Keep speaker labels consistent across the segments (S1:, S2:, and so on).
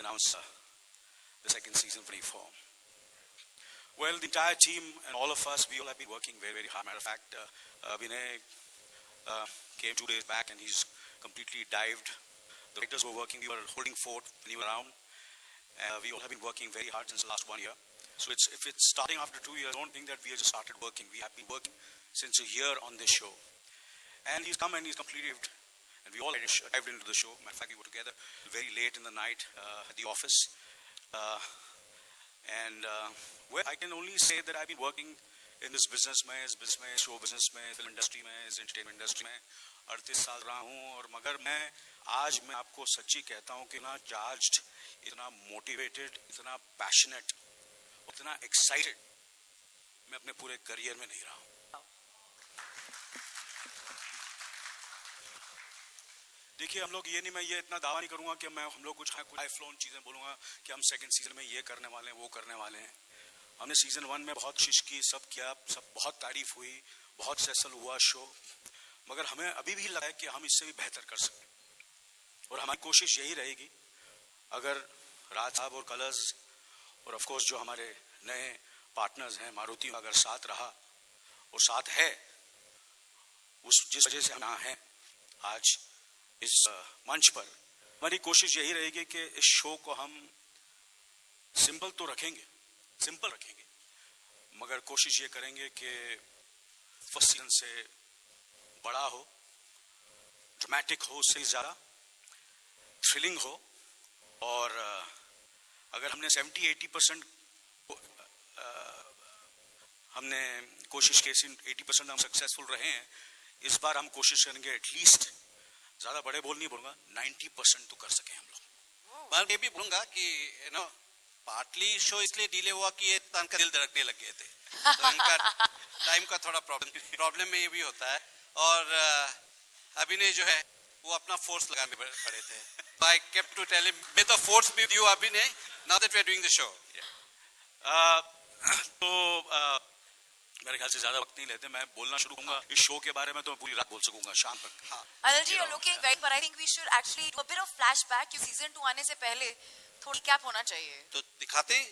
S1: announce the second season for E4. Well, the entire team and all of us, we all have been working very, very hard. Matter of fact, Vinay came 2 days back and he's completely dived. The writers were working, we were holding fort when you were around. We all have been working very hard since the last 1 year. So if it's starting after 2 years, don't think that we have just started working. We have been working since a year on this show. And he's come and he's completed, and we all dived into the show. Matter of fact, we were together very late in the night at the office. Well, I can only say that I've been working in this business में, इस business में, show business में, film industry में, इस entertainment industry में 38 साल रहा हूँ. और मगर आज मैं आपको सच्ची कहता हूँ कि इतना charged, इतना motivated, इतना passionate, इतना excited मैं अपने पूरे career में नहीं रहा हूँ. देखिए हम लोग मैं ये इतना दावा नहीं करूंगा कि हम लोग कुछ हाई फ्लोन चीजें बोलूंगा कि हम सेकंड सीजन में ये करने वाले हैं, वो करने वाले हैं. हमने सीजन 1 में बहुत कोशिश की, सब किया, सब बहुत तारीफ हुई, बहुत सक्सेसफुल हुआ शो. मगर हमें अभी भी लगा है कि हम इससे भी बेहतर कर सकते हैं. और हमारी कोशिश यही रहेगी, अगर राज साहब और कलर्स और ऑफ कोर्स जो हमारे नए पार्टनर्स हैं मारुति, अगर साथ रहा और साथ है, उस जिस वजह से हम यहाँ हैं आज इस मंच पर, हमारी कोशिश यही रहेगी कि इस शो को हम सिंपल तो रखेंगे, सिंपल रखेंगे, मगर कोशिश ये करेंगे कि फर्स्ट सीजन से बड़ा हो, ड्रामेटिक हो, उससे ज़्यादा थ्रिलिंग हो. और अगर हमने 70-80% हमने कोशिश की, 80% हम सक्सेसफुल रहे हैं, इस बार हम कोशिश करेंगे एटलीस्ट, ज्यादा बड़े बोल नहीं बोलूंगा, 90% तो कर सके हम लोग.
S2: मैं ये भी बोलूंगा कि पार्टली शो इसलिए डिले हुआ कि ये का दिल धड़कने लग गए थे, तो इनका टाइम का थोड़ा प्रॉब्लम में ये भी होता है. और अभिनय जो है वो अपना फोर्स लगाने पड़े थे. I kept to tell him, may the force be with you, Abhinay, now that we are doing the show.
S1: तो मेरे ख्याल से ज्यादा वक्त नहीं लेते, मैं बोलना शुरू करूंगा इस शो के बारे में तो मैं पूरी रात बोल सकूंगा, शाम तक. हाँ.
S3: Anil ji, you're looking very, but I think we should actually do a bit of flashback. कि सीजन 2 आने से पहले थोड़ी कैप होना चाहिए.
S2: तो दिखाइए,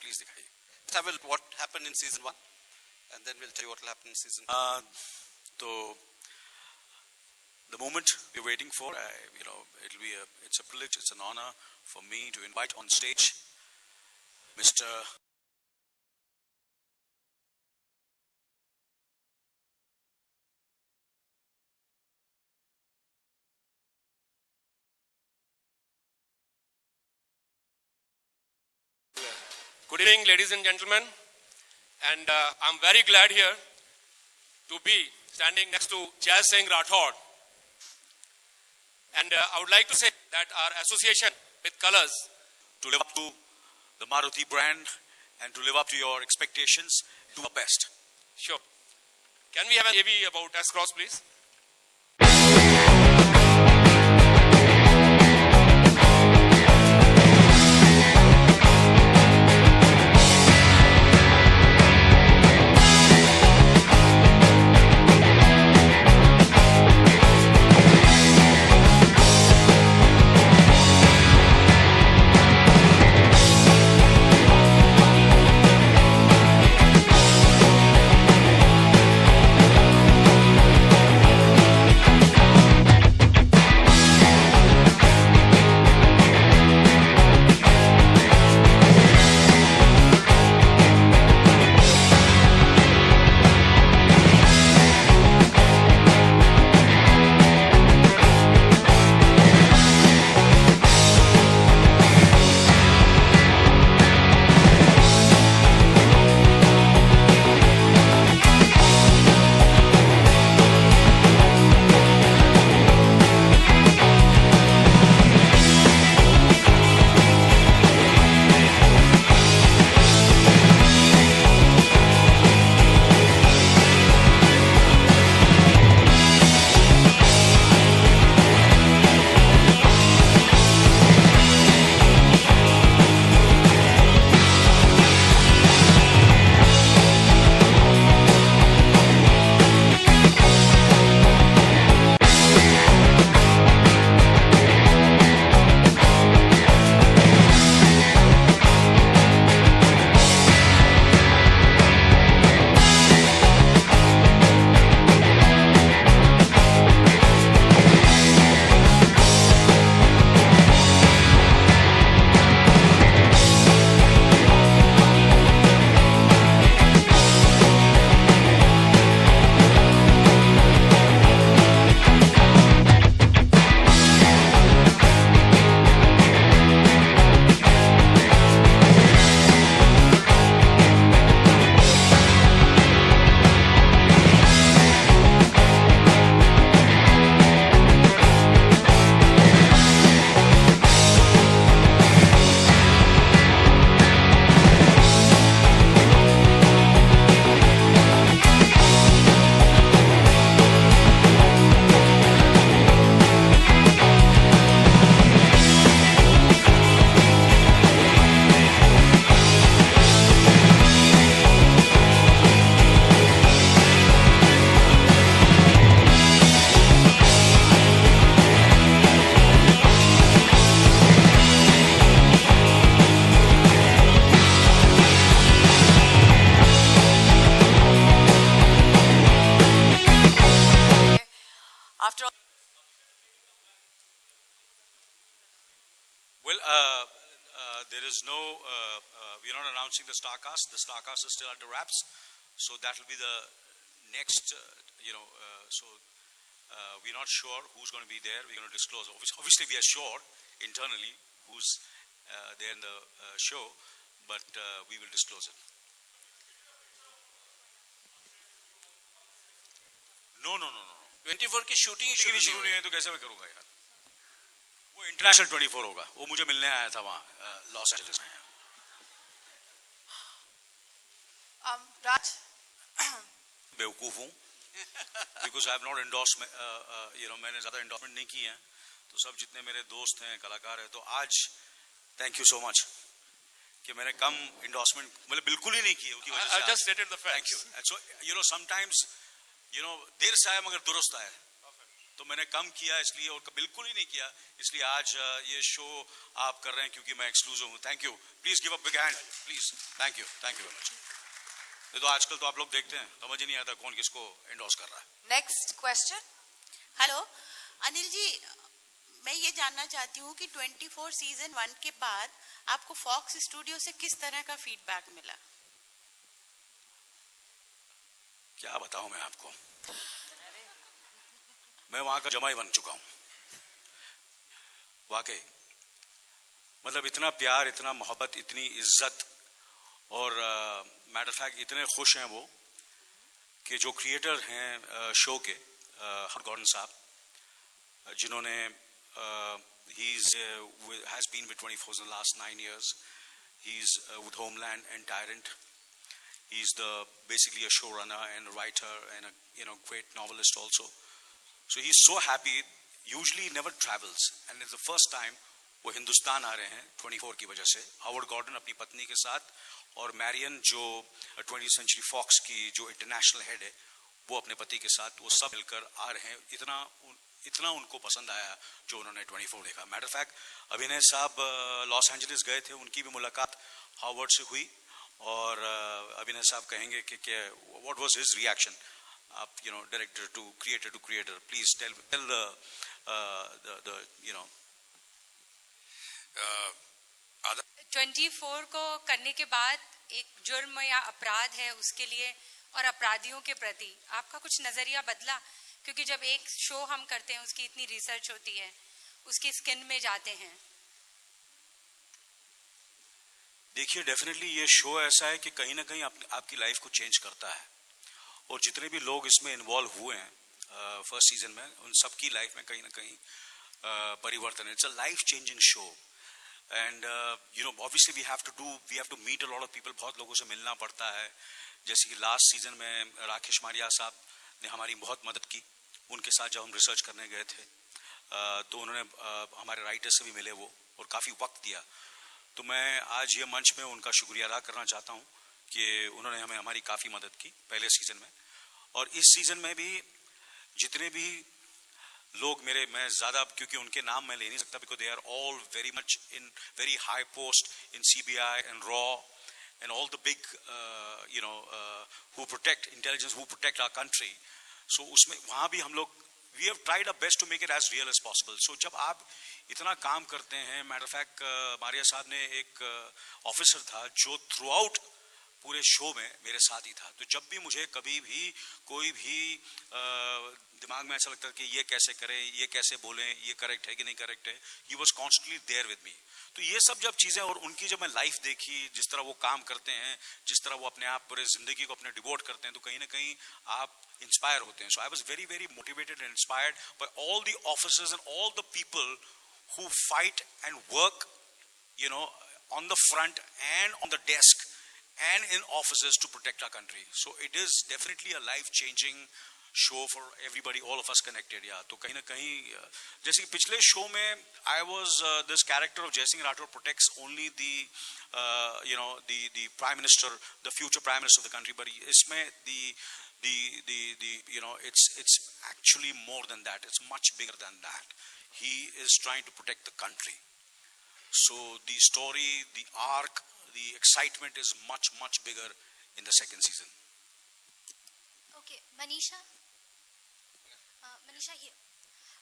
S1: प्लीज दिखाइए.
S2: Tell us what happened in season 1, and then we'll tell you what will happen in season 2.
S1: So the moment we're waiting for, it's a privilege, it's an honor for me to invite on stage Mr.
S4: Good evening, ladies and gentlemen, and I'm very glad here to be standing next to Jai Singh Rathod. And I would like to say that our association with Colors,
S1: to live up to the Maruti brand and to live up to your expectations, do our best.
S4: Sure. Can we have an AV about S-Cross, please?
S3: After all,
S1: Well, there is no, we're not announcing the Starcast. The Starcast is still under wraps. So that will be the next, we're not sure who's going to be there. We're going to disclose. Obviously, we are sure internally who's there in the show, but we will disclose it. No.
S2: 24 की shooting
S1: शुरू नहीं है तो कैसे मैं करूंगा यार? वो इंटरनेशनल 24 होगा. वो मुझे मिलने आया था वहाँ लॉस एंजलिस में.
S3: Raj,
S1: बेवकूफ हूँ because I have not endorse मैंने ज्यादा एंडोर्समेंट नहीं की है. तो सब जितने मेरे दोस्त हैं कलाकार हैं तो आज थैंक यू सो मच कि मैंने कम एंडोर्समेंट मतलब बिल्कुल ही नहीं किए उसकी वजह से.
S4: I just stated the facts.
S1: Thank you. So sometimes there से आया मगर दुरुस्त आया. तो मैंने कम किया इसलिए और बिल्कुल ही नहीं किया इसलिए आज ये शो आप कर रहे हैं क्योंकि मैं एक्सक्लूसिव हूँ. Thank you. Please give a big hand please. Thank you very much. तो आजकल तो आप लोग देखते हैं समझ ही नहीं आता कौन किसको एंडोर्स कर रहा है.
S3: next question.
S5: Hello Anil ji, मैं ये जानना चाहती हूँ कि 24 सीजन 1 के बाद आपको फॉक्स स्टूडियो से किस तरह का फीडबैक मिला?
S1: क्या बताऊं मैं आपको. मैं वहां का जमाई बन चुका हूं वाकई. मतलब इतना प्यार, इतना मोहब्बत, इतनी इज्जत और मैटर फैक्ट इतने खुश हैं वो कि जो क्रिएटर हैं शो के हर गॉर्डन साहब जिन्होंने he has been with 24 in the last 9 years. He's with Homeland and Tyrant. He's basically a showrunner and a writer and a great novelist also. So he's so happy. Usually he never travels and it's the first time वो हिंदुस्तान आ रहे हैं 24 की वजह से. Howard Gordon अपनी पत्नी के साथ और मैरियन जो 20th Century Fox की जो इंटरनेशनल हेड है वो अपने पति के साथ वो सब मिलकर आ रहे हैं. इतना उनको पसंद आया जो उन्होंने 24 देखा. मैटर फैक्ट अभिनय साहब लॉस एंजलिस गए थे, उनकी भी मुलाकात हार्वर्ड से हुई और अभिनय साहब कहेंगे कि व्हाट वाज हिज रिएक्शन. आप director to creator please tell the
S6: 24 को करने के बाद एक जुर्म या अपराध है उसके लिए और अपराधियों के प्रति आपका कुछ नजरिया बदला? क्योंकि जब एक शो हम करते हैं उसकी इतनी रिसर्च होती है, उसकी स्किन में जाते हैं.
S1: देखिए डेफिनेटली ये शो ऐसा है कि कहीं ना कहीं आपकी लाइफ को चेंज करता है और जितने भी लोग इसमें इन्वॉल्व हुए हैं फर्स्ट सीजन में उन सबकी लाइफ में कहीं ना कहीं परिवर्तन है. It's a life changing show and obviously we have to meet a lot of people. बहुत लोगों से मिलना पड़ता है. जैसे कि लास्ट सीजन में राकेश मारिया साहब ने हमारी बहुत मदद की. उनके साथ जब हम रिसर्च करने गए थे तो उन्होंने हमारे राइटर से भी मिले वो और काफ़ी वक्त दिया. तो मैं आज ये मंच में उनका शुक्रिया अदा करना चाहता हूँ कि उन्होंने हमारी काफ़ी मदद की पहले सीजन में. और इस सीजन में भी जितने भी लोग मैं ज़्यादा क्योंकि उनके नाम मैं ले नहीं सकता because they are all very much in very high post in CBI and रॉ and all the big who protect intelligence, who protect our country. So उसमें वहाँ भी हम लोग we have tried our best to make it as real as possible. So जब आप इतना काम करते हैं, मैटर फैक्ट मारिया साहब ने एक ऑफिसर था जो थ्रू आउट पूरे शो में मेरे साथ ही था. तो जब भी मुझे कभी भी कोई भी दिमाग में ऐसा लगता है कि ये कैसे करें, ये कैसे बोलें, ये करेक्ट है कि नहीं करेक्ट है, he was constantly there with me. तो ये सब जब चीजें और उनकी जब मैं लाइफ देखी, जिस तरह वो काम करते हैं, जिस तरह वो अपने आप पूरे जिंदगी को अपने डिवोट करते हैं, तो कहीं ना कहीं आप इंस्पायर होते हैं. So I was very very motivated and inspired by all the officers and all the people who fight and work on the front and on the desk and in offices to protect our country. So it is definitely a life-changing show for everybody, all of us connected. Yeah, तो कहीं ना कहीं जैसे कि पिछले show में I was this character of Jai Singh Rathod protects only the prime minister, the future prime minister of the country, but इसमें it's actually more than that. It's much bigger than that. He is trying to protect the country. So the story, the arc, the excitement is much bigger in the second season.
S7: Okay, Manisha,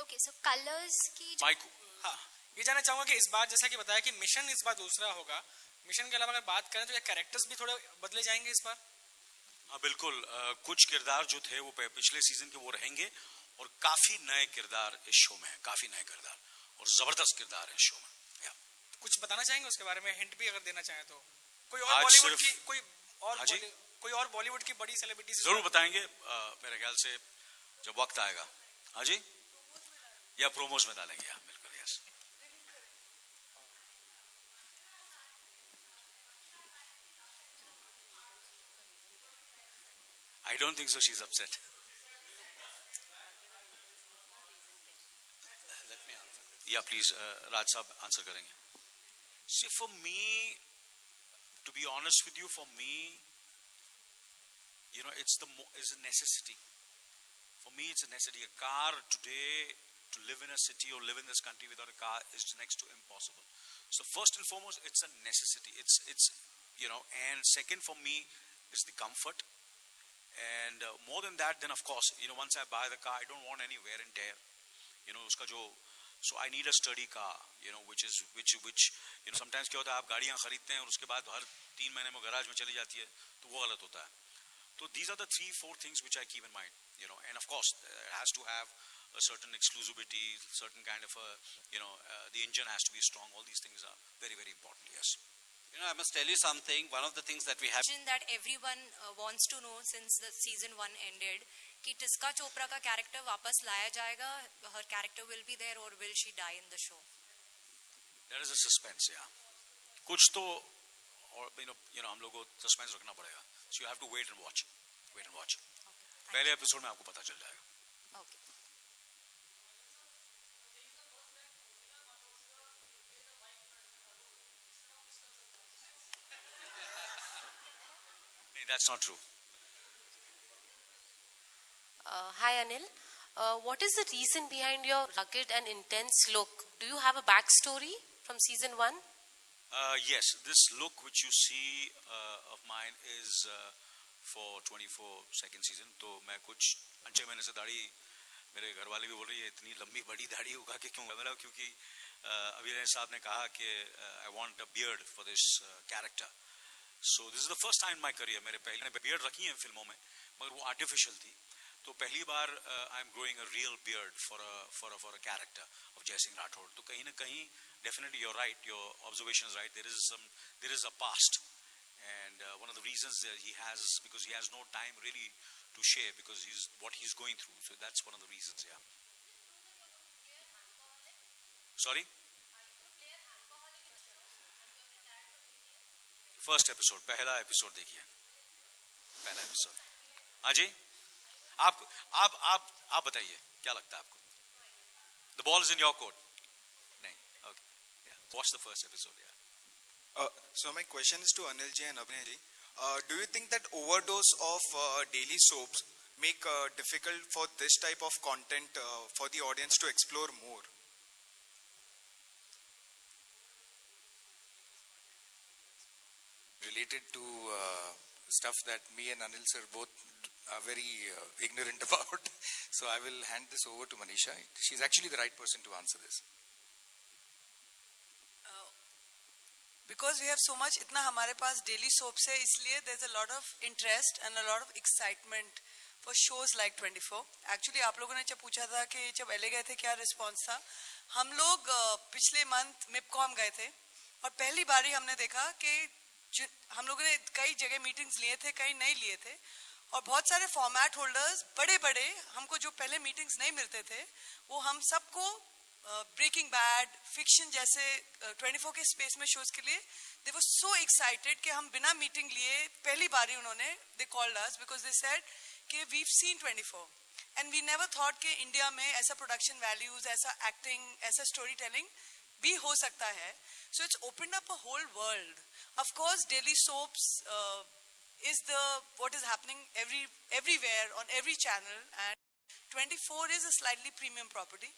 S7: okay so colours की जो
S1: mic
S8: हाँ, ये जानना चाहूंगा कि इस बार जैसा कि बताया कि मिशन इस बार दूसरा होगा, मिशन के अलावा अगर बात करें तो ये कैरेक्टर्स भी थोड़े बदले जाएंगे इस बार?
S1: हाँ बिल्कुल, कुछ किरदार जो थे वो पिछले सीजन के वो रहेंगे और काफी नए किरदार इस शो में है, काफी नए किरदार और जबरदस्त किरदार है इस शो में।
S8: कुछ बताना चाहेंगे उसके बारे में, हिंट भी अगर देना चाहें तो? कोई और
S1: आज
S8: बॉलीवुड
S1: सिर्फ-
S8: की
S1: हाँ जी?
S8: कोई और बॉलीवुड की बड़ी सेलिब्रिटी
S1: जरूर बताएंगे मेरे ख्याल से जब वक्त आएगा। हाँ जी, या प्रोमोस में डालेंगे। हाँ बिल्कुल, yes. I don't think so. She's upset.
S2: Let me answer.
S1: Yeah, please, Raj साहब आंसर करेंगे। See, for me, to be honest with you, for me, you know, it's a necessity. For me, it's a necessity. A car today, to live in a city or live in this country without a car is next to impossible. So first and foremost, it's a necessity. It's you know, and second for me is the comfort. And more than that, then of course, you know, once I buy the car, I don't want any wear and tear. You know, uska jo, so I need a sturdy car. You know, which you know, sometimes क्या होता है, आप गाड़ियाँ खरीदते हैं और उसके बाद हर 3 महीने में गैराज में चली जाती है, तो वो गलत होता है. So these are the 3-4 things which I keep in mind. You know, and of course, it has to have a certain exclusivity, certain kind of a, you know, the engine has to be strong. All these things are very, very important. Yes.
S2: You know, I must tell you something. One of the things that we have
S6: question that everyone wants to know since the season 1 ended कि टिस्का चोपड़ा का character वापस लाया जाएगा, her character will be there or will she die in the show?
S1: There is a suspense, yeah. कुछ तो और you know हम लोग को suspense रखना पड़ेगा. So you have to wait and watch. Wait and watch. पहले एपिसोड में आपको पता चल जाएगा.
S6: Okay.
S1: That's not true.
S9: Hi Anil, what is the reason behind your rugged and intense look? Do you have a backstory from season 1?
S1: Yes, this look which you see of mine is for 24 second season. तो मैं कुछ 5 महीने से दाढ़ी, मेरे घर वाले भी बोल रही है इतनी लंबी बड़ी दाढ़ी उगा के क्यों लगा, क्योंकि अभिनय साहब ने कहा कि I want a beard for this character. So this is the first time in my career. मेरे पहले beard रखी है फिल्मों में, मगर वो artificial थी. तो पहली बार I am growing a real beard for a character of Jai Singh Rathod. तो कहीं ना कहीं definitely you're right, your observation is right. There is a past, and one of the reasons that he has is because he has no time really to share because what he's going through. So that's one of the reasons. Yeah. Sorry. First episode, पहला episode देखिए, पहला episode. हाँ जी, आप बताइए क्या लगता है आपको? The ball is in your court. नहीं, okay. Yeah. Watch the first episode. Yeah.
S10: So my question is to Anil ji and Abhinay ji. Do you think that overdose of daily soaps make difficult for this type of content for the audience to explore more?
S11: Related to stuff that me and Anil sir both are very ignorant about. So I will hand this over to Manisha. She's actually the right person to answer this.
S12: Because we have so much, इतना हमारे पास daily soaps है, इसलिए there's a lot of interest and a lot of excitement for shows like 24. Actually आप लोगों ने जब पूछा था कि जब LA गए थे क्या response था, हम लोग पिछले month MIPCOM गए थे और पहली बार ही हमने देखा कि हम लोगों ने कई जगह मीटिंग्स लिए थे, कई नहीं लिए थे, और बहुत सारे फॉर्मेट होल्डर्स बड़े बड़े हमको जो पहले मीटिंग्स नहीं मिलते थे वो हम सबको ब्रेकिंग बैड, फिक्शन जैसे 24 के स्पेस में शोज के लिए दे वर सो एक्साइटेड कि हम बिना मीटिंग लिए पहली बार ही उन्होंने they called us because they said कि we have seen 24 and we never thought कि इंडिया में ऐसा प्रोडक्शन वैल्यूज, ऐसा एक्टिंग, ऐसा स्टोरी टेलिंग भी हो सकता है. So it's opened up a whole world. Of course, daily soaps is what is happening everywhere on every channel, and 24 is a slightly premium property.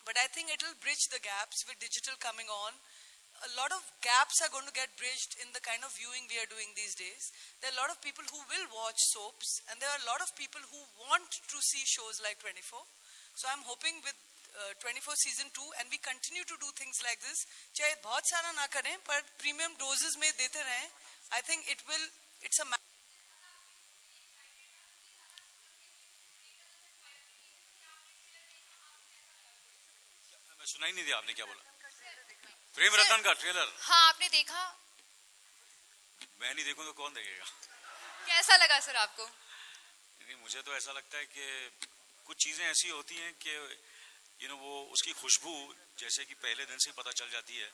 S12: But I think it will bridge the gaps with digital coming on. A lot of gaps are going to get bridged in the kind of viewing we are doing these days. There are a lot of people who will watch soaps, and there are a lot of people who want to see shows like 24. So I'm hoping with 24 season 2 and we continue to do things like this. चाहे बहुत सारा ना करें पर premium doses में देते रहें. I think it's a
S1: मैं सुनाई नहीं दिया आपने क्या बोला. प्रेम रतन का ट्रेलर.
S3: हाँ आपने देखा.
S1: मैं नहीं देखूं तो कौन देखेगा.
S3: कैसा लगा सर आपको?
S1: नहीं मुझे तो ऐसा लगता है कि कुछ चीजें ऐसी होती हैं कि वो उसकी खुशबू जैसे कि पहले दिन से ही पता चल जाती है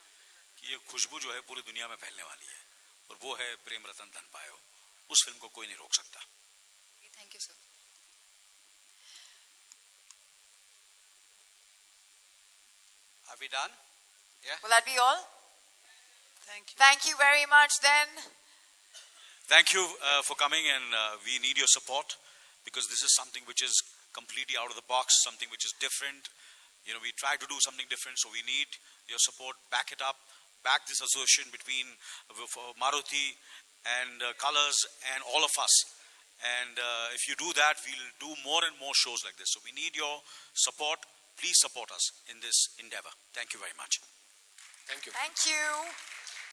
S1: कि ये खुशबू जो है पूरी दुनिया में फैलने वाली है और वो है प्रेम रतन धन पायो. उस फिल्म को कोई नहीं रोक सकता.
S3: Thank you sir.
S2: Are we done? Yeah.
S3: Will that be all?
S12: Thank you.
S3: Thank you very much then.
S1: Thank you for coming, and we need your support because this is something which is completely out of the box, something which is different. We try to do something different, so we need your support. Back it up. Back this association between Maruti and Colors and all of us. And if you do that, we'll do more and more shows like this. So we need your support. Please support us in this endeavor. Thank you very much.
S4: Thank you.
S3: Thank you.